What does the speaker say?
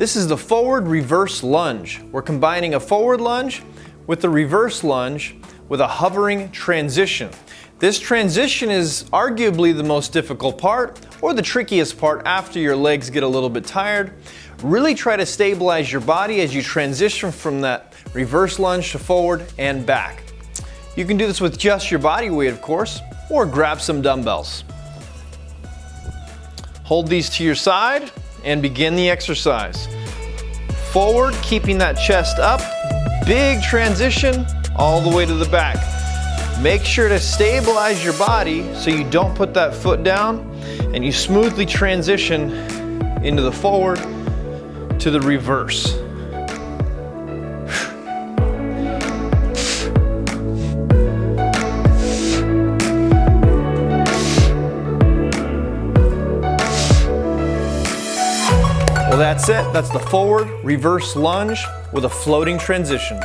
This is the forward reverse lunge. We're combining a forward lunge with the reverse lunge with a hovering transition. This transition is arguably the most difficult part, or the trickiest part after your legs get a little bit tired. Really try to stabilize your body as you transition from that reverse lunge to forward and back. You can do this with just your body weight, of course, or grab some dumbbells. Hold these to your side and begin the exercise. Forward, keeping that chest up, big transition all the way to the back. Make sure to stabilize your body so you don't put that foot down and you smoothly transition into the forward to the reverse. Well, that's it. That's the forward reverse lunge with a floating transition.